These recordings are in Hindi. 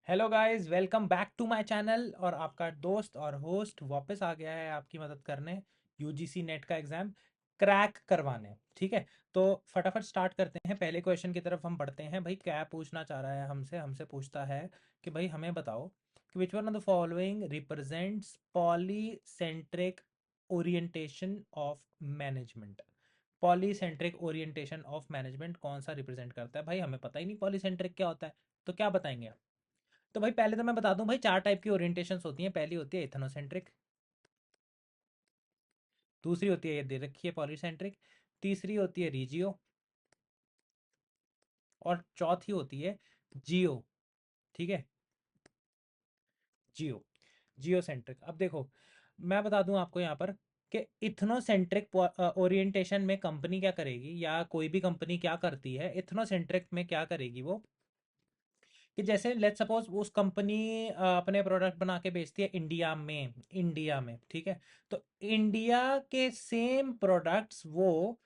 Hello guys, welcome back to my channel. और आपका दोस्त और होस्ट वापस आ गया है आपकी मदद करने, यूजीसी नेट का एग्ज़ाम क्रैक करवाने। ठीक है, तो फटाफट स्टार्ट करते हैं। पहले क्वेश्चन की तरफ हम बढ़ते हैं। भाई क्या पूछना चाह रहा है हमसे हमसे पूछता है कि भाई हमें बताओ कि विच one of the following represents polycentric orientation of management. Polycentric orientation of management कौन सा रिप्रेजेंट करता है? भाई हमें पता ही नहीं पॉलीसेंट्रिक क्या होता है, तो क्या बताएंगे आप? तो भाई पहले तो मैं बता दूं भाई, चार टाइप की ओरिएंटेशंस होती हैं। पहली होती है इथनोसेंट्रिक, दूसरी होती है ये दे रखी है पॉलीसेंट्रिक, तीसरी होती है रीजियो, और चौथी होती है जियो। ठीक है, जियो, जियोसेंट्रिक। अब देखो, मैं बता दूं आपको यहाँ पर कि इथनोसेंट्रिक ओरिएंटेशन में कंपनी क्या करेगी, या कोई भी कंपनी क्या करती है इथनोसेंट्रिक में, क्या करेगी वो कि जैसे लेट्स सपोज उस कंपनी अपने प्रोडक्ट बना के बेचती है इंडिया में। ठीक है, तो इंडिया के सेम प्रोडक्ट्स वो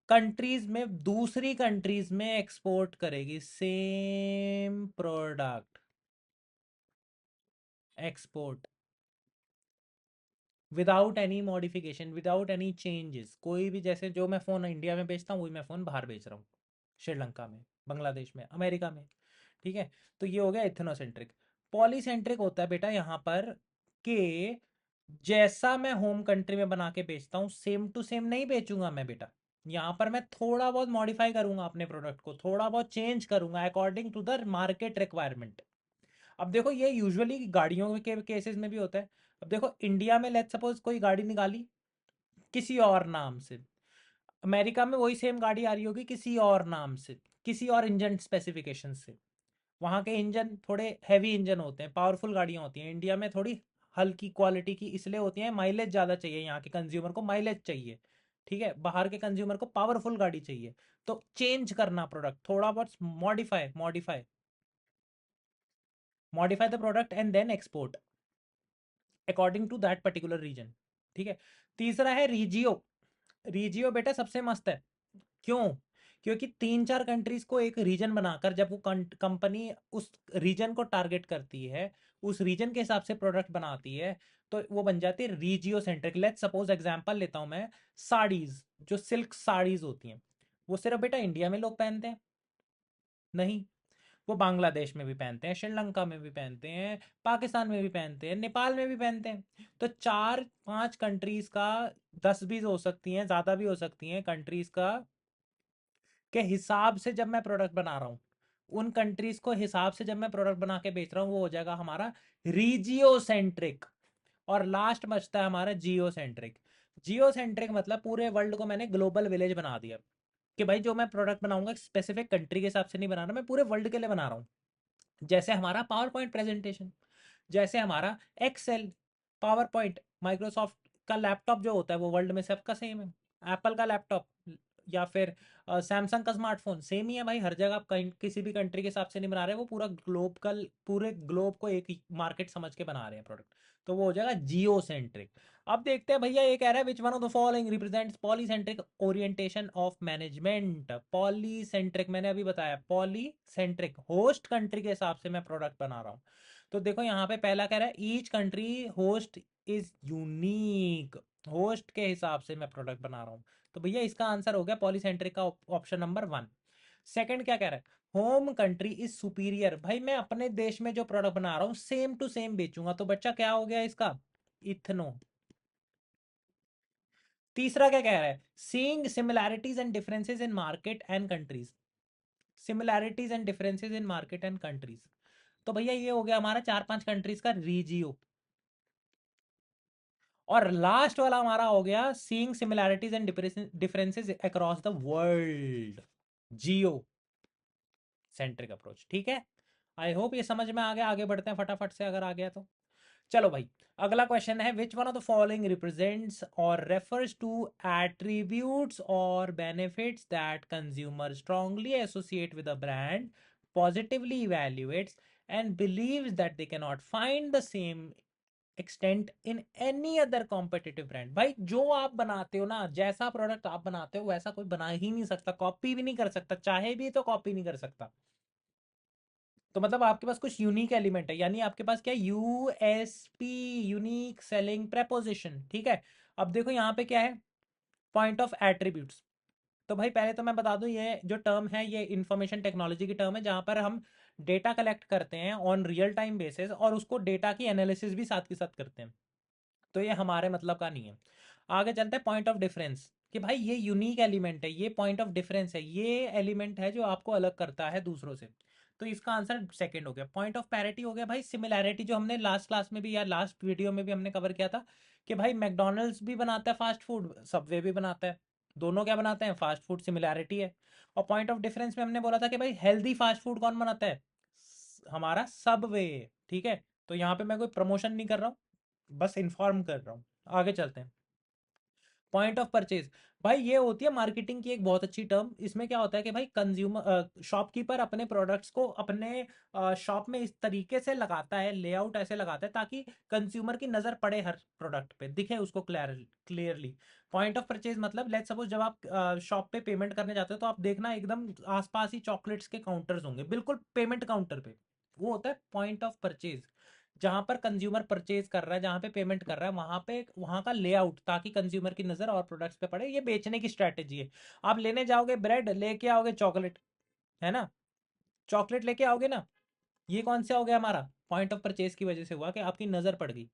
कंट्रीज में, दूसरी कंट्रीज में एक्सपोर्ट करेगी। Same product export without any modification, without any changes. कोई भी, जैसे जो मैं फ़ोन इंडिया में बेचता हूँ वही मैं फ़ोन बाहर बेच रहा हूँ, श्रीलंका में, बांग्लादेश में, अमेरिका में। ठीक है, तो ये हो गया इथनोसेंट्रिक। पॉलीसेंट्रिक होता है बेटा यहाँ पर कि जैसा मैं होम कंट्री में बना के बेचता हूँ सेम टू सेम नहीं बेचूंगा मैं बेटा। यहाँ पर मैं थोड़ा बहुत मॉडिफाई करूंगा, अपने प्रोडक्ट को थोड़ा बहुत चेंज करूंगा according to the market requirement. अब देखो ये यूजुअली गाड़ियों के केसेस में भी होता है। अब देखो इंडिया में लेट्स सपोज कोई गाड़ी निकाली किसी और नाम से, अमेरिका में वही सेम गाड़ी आ रही होगी किसी और नाम से, किसी और इंजन स्पेसिफिकेशन से। वहाँ के इंजन थोड़े हैवी इंजन होते हैं, पावरफुल गाड़ियाँ होती हैं। इंडिया में थोड़ी हल्की क्वालिटी की इसलिए होती हैं, माइलेज ज़्यादा चाहिए, यहाँ के कंज्यूमर को माइलेज चाहिए। ठीक है, बाहर के कंज्यूमर को पावरफुल गाड़ी चाहिए। तो चेंज करना प्रोडक्ट, थोड़ा बहुत modify modify modify the product and then export according to that particular region. ठीक है, तीसरा है रीजियो। रीजियो बेटा सबसे मस्त है। क्यों? क्योंकि तीन चार कंट्रीज को एक रीजन बनाकर जब वो कंपनी उस रीजन को टारगेट करती है, उस रीजन के हिसाब से प्रोडक्ट बनाती है, तो वो बन जाती है regio centric. Let's suppose example लेता हूं मैं, साड़ीज, जो सिल्क साड़ीज होती हैं, वो सिर्फ बेटा इंडिया में लोग पहनते हैं? नहीं, वो बांग्लादेश में भी पहनते हैं, श्रीलंका में भी पहनते हैं, पाकिस्तान में भी पहनते हैं, नेपाल में भी पहनते हैं। तो चार पांच कंट्रीज का, 10 भी हो सकती हैं, ज्यादा भी हो सकती हैं कंट्रीज का, के हिसाब से जब मैं प्रोडक्ट बना रहा हूँ, उन कंट्रीज को हिसाब से जब मैं प्रोडक्ट बना के बेच रहा हूँ, वो हो जाएगा हमारा रीजियो सेंट्रिक। और लास्ट बचता है हमारा जियो सेंट्रिक। जियो सेंट्रिक मतलब पूरे वर्ल्ड को मैंने ग्लोबल विलेज बना दिया, कि भाई जो मैं प्रोडक्ट बनाऊंगा स्पेसिफिक कंट्री के हिसाब से नहीं बना रहा, मैं पूरे वर्ल्ड के लिए बना रहा हूँ। जैसे हमारा पावर पॉइंट प्रेजेंटेशन, जैसे हमारा एक्सेल, पावर पॉइंट, माइक्रोसॉफ्ट का लैपटॉप जो होता है वो वर्ल्ड में सबका सेम है। एप्पल का लैपटॉप या फिर सैमसंग का स्मार्टफोन सेम ही है भाई, हर जगह आप कहीं किसी भी कंट्री के हिसाब से नहीं बना रहे, वो पूरा ग्लोब का, पूरे ग्लोब को एक मार्केट समझ के बना रहे हैं प्रोडक्ट। तो वो हो जाएगा जियो सेंट्रिक। अब देखते हैं भैया, ये कह रहा है which one of the following represents polycentric orientation of management. Polycentric मैंने अभी बताया, पॉलीसेंट्रिक होस्ट कंट्री के हिसाब से मैं प्रोडक्ट बना रहा हूँ। तो देखो यहाँ पे पहला कह रहा है each country host is unique, host के हिसाब से मैं प्रोडक्ट बना रहा हूँ। तो भैया इसका आंसर हो गया पॉलीसेंट्रिक का ऑप्शन नंबर 1। सेकंड क्या कह रहा है? Home country is superior. भाई मैं अपने देश में जो प्रोडक्ट बना रहा हूँ सेम टू सेम बेचूंगा, तो बच्चा क्या हो गया इसका? इथनो। तीसरा क्या कह रहा है? Seeing similarities and differences in market and countries. Similarities and differences in market and countries. तो भैया ये हो गया हमारा चार पांच कंट्रीज का रीजियो। और लास्ट वाला हमारा हो गया seeing similarities and differences across the world, Jio centric approach. ठीक है, आई होप ये समझ में आ गया। आगे बढ़ते हैं फटाफट से, अगर आ गया तो। चलो भाई, अगला क्वेश्चन है which one of the following represents और रेफर्स टू एट्रीब्यूट्स और benefits that consumer strongly associate with a brand, positively evaluates and believes that they can not find the same extent in any other competitive brand. भाई जो आप बनाते हो ना, जैसा प्रोडक्ट आप बनाते हो वैसा कोई बना ही नहीं सकता, कॉपी भी नहीं कर सकता, चाहे भी तो कॉपी नहीं कर सकता। तो मतलब आपके पास कुछ यूनिक एलिमेंट है, यानी आपके पास क्या, यूएसपी, यूनिक सेलिंग प्रेपोजिशन, ठीक है। अब देखो यहाँ पे क्या है, पॉइंट ऑफ एट्रीब्यूट्स। तो भाई पहले तो मैं बता दूं, ये जो टर्म है ये इंफॉर्मेशन टेक्नोलॉजी की टर्म है, जहां पर हम डेटा कलेक्ट करते हैं ऑन रियल टाइम बेसिस, और उसको डेटा की एनालिसिस भी साथ के साथ करते हैं। तो ये हमारे मतलब का नहीं है। आगे चलते हैं पॉइंट ऑफ डिफरेंस, कि भाई ये यूनिक एलिमेंट है, ये पॉइंट ऑफ डिफरेंस है, ये एलिमेंट है जो आपको अलग करता है दूसरों से। तो इसका आंसर सेकंड हो गया। पॉइंट ऑफ पैरिटी हो गया भाई सिमिलैरिटी, जो हमने लास्ट क्लास में भी या लास्ट वीडियो में भी हमने कवर किया था, कि भाई मैकडोनल्ड्स भी बनाता है फास्ट फूड, सबवे भी बनाता है, दोनों क्या बनाते हैं, फास्ट फूड, सिमिलैरिटी है। और पॉइंट ऑफ डिफरेंस में हमने बोला था कि भाई हेल्दी फास्ट फूड कौन बनाता है, हमारा सबवे, ठीक है। तो यहाँ पे मैं कोई प्रमोशन नहीं कर रहा हूँ, बस इन्फॉर्म कर रहा हूँ। आगे चलते हैं। पॉइंट ऑफ परचेज, भाई ये होती है मार्केटिंग की एक बहुत अच्छी टर्म। इसमें क्या होता है कि भाई कंज्यूमर, शॉपकीपर अपने प्रोडक्ट्स को अपने शॉप में इस तरीके से लगाता है, लेआउट ऐसे लगाता है ताकि कंज्यूमर की नजर पड़े, हर प्रोडक्ट पे दिखे उसको क्लियरली। पॉइंट ऑफ परचेज मतलब लेट्स सपोज जब आप शॉप पे पेमेंट करने जाते हो तो आप देखना एकदम आसपास ही चॉकलेट्स के काउंटर्स होंगे, बिल्कुल पेमेंट काउंटर पे, वो होता है पॉइंट ऑफ परचेज। जहां पर कंज्यूमर परचेज कर रहा है, जहां पे पेमेंट कर रहा है, वहां पे वहां का लेआउट, ताकि कंज्यूमर की नजर और प्रोडक्ट्स पे पड़े, ये बेचने की स्ट्रेटेजी है। आप लेने जाओगे ब्रेड, लेके आओगे चॉकलेट, है ना, चॉकलेट लेके आओगे ना, ये कौन सा हो गया हमारा, पॉइंट ऑफ परचेज की वजह से हुआ कि आपकी नजर पड़ गई।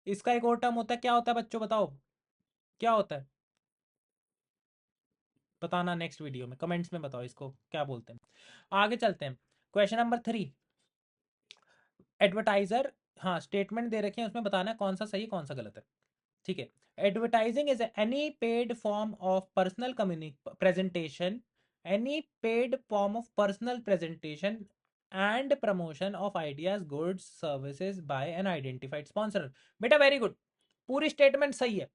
इसका एक और टर्म होता है, क्या होता है बच्चों बताओ, क्या होता है, बताना नेक्स्ट वीडियो में, कमेंट्स में बताओ इसको क्या बोलते हैं। आगे चलते हैं, क्वेश्चन नंबर 3, एडवर्टाइजर, हाँ स्टेटमेंट दे रखे हैं, उसमें बताना है कौन सा सही कौन सा गलत है, ठीक है। Advertising is any paid form of personal presentation, any paid form of personal presentation and promotion of ideas, goods, services by an identified sponsor. बेटा वेरी गुड, पूरी स्टेटमेंट सही है,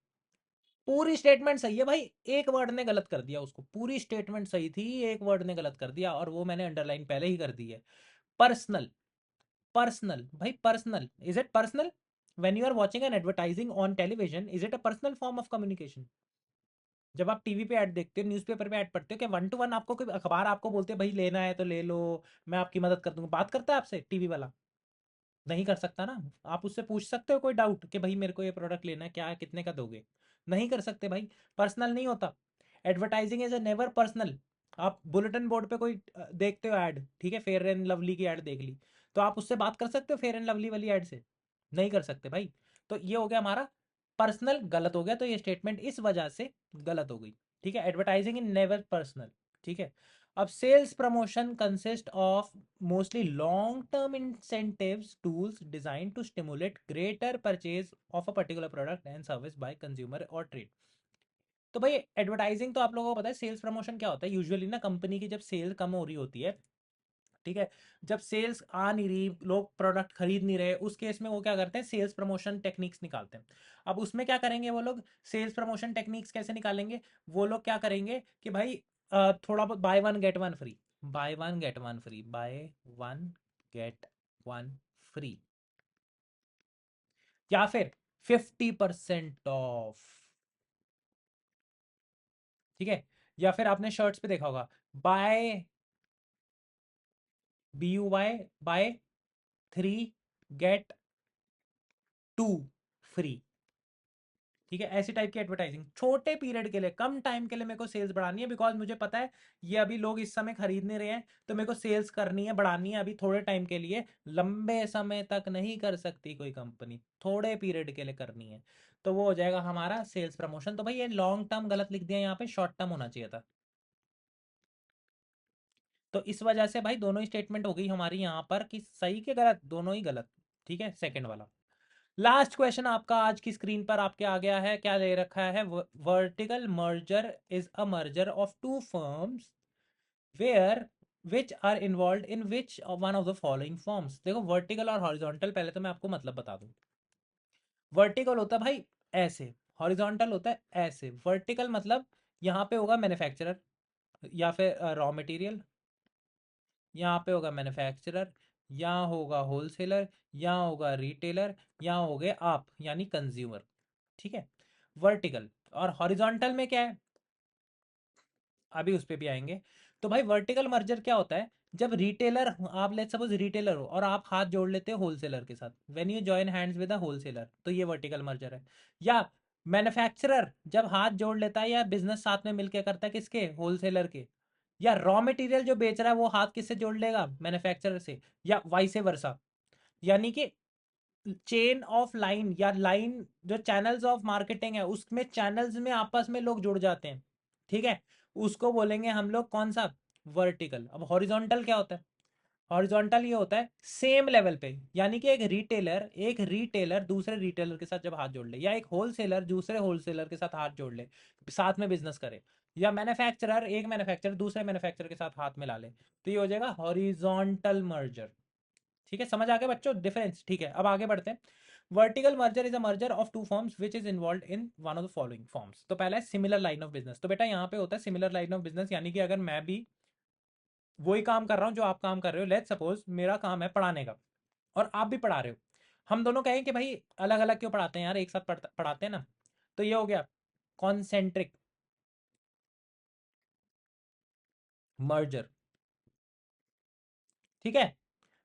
पूरी स्टेटमेंट सही है भाई, एक वर्ड ने गलत कर दिया उसको, पूरी स्टेटमेंट सही थी, एक वर्ड ने गलत कर दिया, और वो मैंने अंडरलाइन पहले ही कर दी है। पर्सनल, पर्सनल भाई, personal, is it personal, when you are watching an advertising on television, is it a personal form of communication? जब आप टीवी पे ऐड देखते हो, न्यूज़पेपर पे ऐड पढ़ते हो, क्या वन टू वन आपको कोई अखबार आपको बोलते हैं भाई लेना है तो ले लो, मैं आपकी मदद कर दूंगा, बात करता है आपसे टीवी वाला, नहीं कर सकता ना। आप उससे पूछ सकते हो कोई डाउट कि भाई मेरे को ये प्रोडक्ट लेना है, क्या है, कितने का दोगे, नहीं कर सकते भाई, पर्सनल नहीं होता। Advertising is a never personal. आप बुलेटिन बोर्ड पे कोई देखते हो ऐड, ठीक है, फेयर एंड लवली की ऐड देख ली, तो आप उससे बात कर सकते हो फेयर एंड लवली वाली ऐड से, नहीं कर सकते भाई। तो ये हो गया हमारा पर्सनल, गलत हो गया, तो ये स्टेटमेंट इस वजह से गलत हो गई, ठीक है। एडवर्टाइजिंग इन नेवर पर्सनल, ठीक है। अब sales promotion consist of mostly long-term incentives tools designed to stimulate greater purchase of a particular product and service by consumer or trade। तो भाई एडवर्टाइजिंग तो आप लोगों को पता है, सेल्स प्रमोशन क्या होता है, यूजुअली ना कंपनी की जब सेल कम हो रही होती है, ठीक है, जब सेल्स आ नहीं रही, लोग प्रोडक्ट खरीद नहीं रहे, उस केस में वो क्या करते हैं, सेल्स प्रमोशन टेक्निक्स निकालते हैं। अब उसमें क्या करेंगे वो लोग, सेल्स प्रमोशन टेक्निक्स कैसे निकालेंगे, वो लोग क्या करेंगे कि भाई थोड़ा बहुत by one get one free, by one get one free, by one get one free, या फिर 50% ऑफ, ठीक है। या फिर आपने शर्ट्स पे देखा होगा, buy, BUY, buy 3 get 2 free, ठीक है। ऐसी टाइप की एडवर्टाइजिंग छोटे पीरियड के लिए, कम टाइम के लिए मेरे को सेल्स बढ़ानी है, बिकॉज मुझे पता है ये अभी लोग इस समय खरीद नहीं रहे हैं, तो मेरे को सेल्स करनी है, बढ़ानी है अभी थोड़े टाइम के लिए, लंबे समय तक नहीं कर सकती कोई कंपनी, थोड़े पीरियड के लिए करनी है, तो वो हो जाएगा हमारा सेल्स प्रमोशन। तो भाई ये लॉन्ग टर्म गलत लिख दिया, यहाँ पे शॉर्ट टर्म होना चाहिए था। तो इस वजह से भाई दोनों ही स्टेटमेंट हो गई हमारी यहाँ पर कि सही के गलत, दोनों ही गलत, ठीक है, सेकंड वाला। लास्ट क्वेश्चन आपका आज की स्क्रीन पर आपके आ गया है, क्या ले रखा है, vertical merger is a merger of two firms where which are involve in which one of the following forms. देखो वर्टिकल और हॉरिजॉन्टल, पहले तो मैं आपको मतलब बता दूं। वर्टिकल होता है भाई ऐसे, हॉरिजॉन्टल होता है ऐसे। वर्टिकल मतलब यहाँ पे होगा मैन्युफैक्चरर या फिर रॉ मटेरियल, यहाँ पे होगा मैन्युफैक्चरर, यहाँ होगा होलसेलर, यहाँ होगा रिटेलर, यहाँ हो गए आप यानी कंज्यूमर, ठीक है, वर्टिकल। और हॉरिजॉन्टल में क्या है, अभी उस पे भी आएंगे। तो भाई वर्टिकल मर्जर क्या होता है, जब रिटेलर, आप लेट्स सपोज रिटेलर हो और आप हाथ जोड़ लेते हो होलसेलर के साथ, when you join hands with a wholesaler, तो ये वर्टिकल मर्जर है। या मैन्युफैक्चरर जब हाथ जोड़ लेता है या बिजनेस साथ में मिलकर करता है, किसके, होलसेलर के। या रॉ मटेरियल जो बेच रहा है वो हाथ किससे जोड़ लेगा, मैन्युफैक्चरर से, या वाइसे वर्सा। यानी कि चेन ऑफ लाइन या लाइन जो चैनल्स ऑफ मार्केटिंग है उसमें चैनल्स में आपस में लोग जुड़ जाते हैं, ठीक है, उसको बोलेंगे हम लोग कौन सा, वर्टिकल। अब हॉरिजॉन्टल क्या होता है, हॉरिजॉन्टल ये होता है सेम लेवल पे, यानी कि एक रिटेलर दूसरे रिटेलर के साथ जब हाथ जोड़ ले, या एक होलसेलर दूसरे होलसेलर के साथ हाथ जोड़ ले, साथ में बिजनेस करे, या मैन्युफैक्चरर एक मैन्युफैक्चरर दूसरे मैन्युफैक्चरर के साथ हाथ मिला ले, तो ये हो जाएगा हॉरिजॉन्टल मर्जर। ठीक है, समझ आ गया बच्चों डिफरेंस। ठीक है, अब आगे बढ़ते हैं। Vertical merger is a merger of two forms which is involve in one of the following forms. तो पहला है सिमिलर लाइन ऑफ बिजनेस। तो बेटा यहाँ पे होता है सिमिलर लाइन ऑफ बिजनेस, यानी कि अगर मैं भी वही काम कर रहा हूँ जो आप काम कर रहे हो, लेट्स सपोज मेरा काम है पढ़ाने का और आप भी पढ़ा रहे हो, हम दोनों कहें कि भाई अलग अलग क्यों पढ़ाते हैं यार, एक साथ पढ़ाते हैं ना। तो ये हो गया कॉन्सेंट्रिक मर्जर। ठीक है,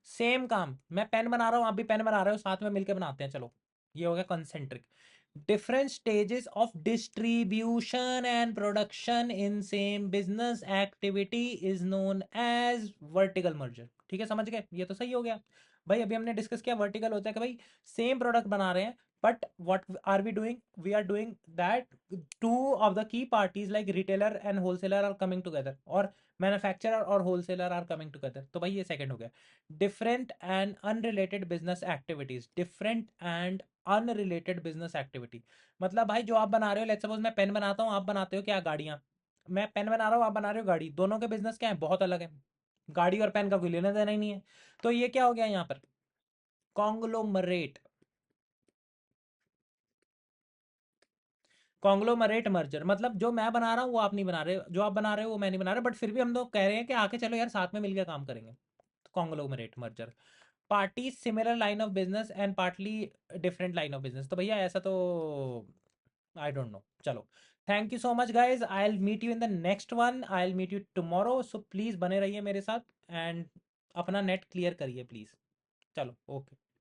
सेम काम, मैं पेन बना रहा हूँ आप भी पेन बना रहे हो, साथ में मिलकर बनाते हैं, चलो, ये हो गया concentric. Different stages of distribution and production in same business activity is known as vertical merger. ठीक है, समझ गए, ये तो सही हो गया। भाई अभी हमने डिस्कस किया वर्टिकल होता है कि भाई सेम प्रोडक्ट बना रहे हैं, but what are we doing, we are doing that two of the key parties like retailer and wholesaler are coming together, और मैन्युफैक्चरर और होलसेलर आर कमिंग टुगेदर। तो भाई ये सेकंड हो गया। Different and unrelated business activities, different and unrelated business activity, मतलब भाई जो आप बना रहे हो, लेट्स सपोज मैं पेन बनाता हूँ, आप बनाते हो क्या, गाड़ियाँ। मैं पेन बना रहा हूँ, आप बना रहे हो गाड़ी, दोनों के बिजनेस क्या है, बहुत अलग है। गाड़ी और पेन का कोई लेना देना ही नहीं है। तो ये क्या हो गया यहाँ पर, कॉन्ग्लोमरेट, कॉन्ग्लोमरेट मर्जर। मतलब जो मैं बना रहा हूँ वो आप नहीं बना रहे, जो आप बना रहे हो वो मैं नहीं बना रहा, बट फिर भी हम लोग कह रहे हैं कि आके चलो यार साथ में मिलकर काम करेंगे, तो conglomerate merger. Party similar line of business and partly different line of business. तो भैया ऐसा तो आई डोंट नो, चलो। Thank you so much guys, I will meet you in the next one, I will meet you tomorrow, so please बने रहिए मेरे साथ एंड अपना नेट क्लियर करिए प्लीज़। चलो, ओके।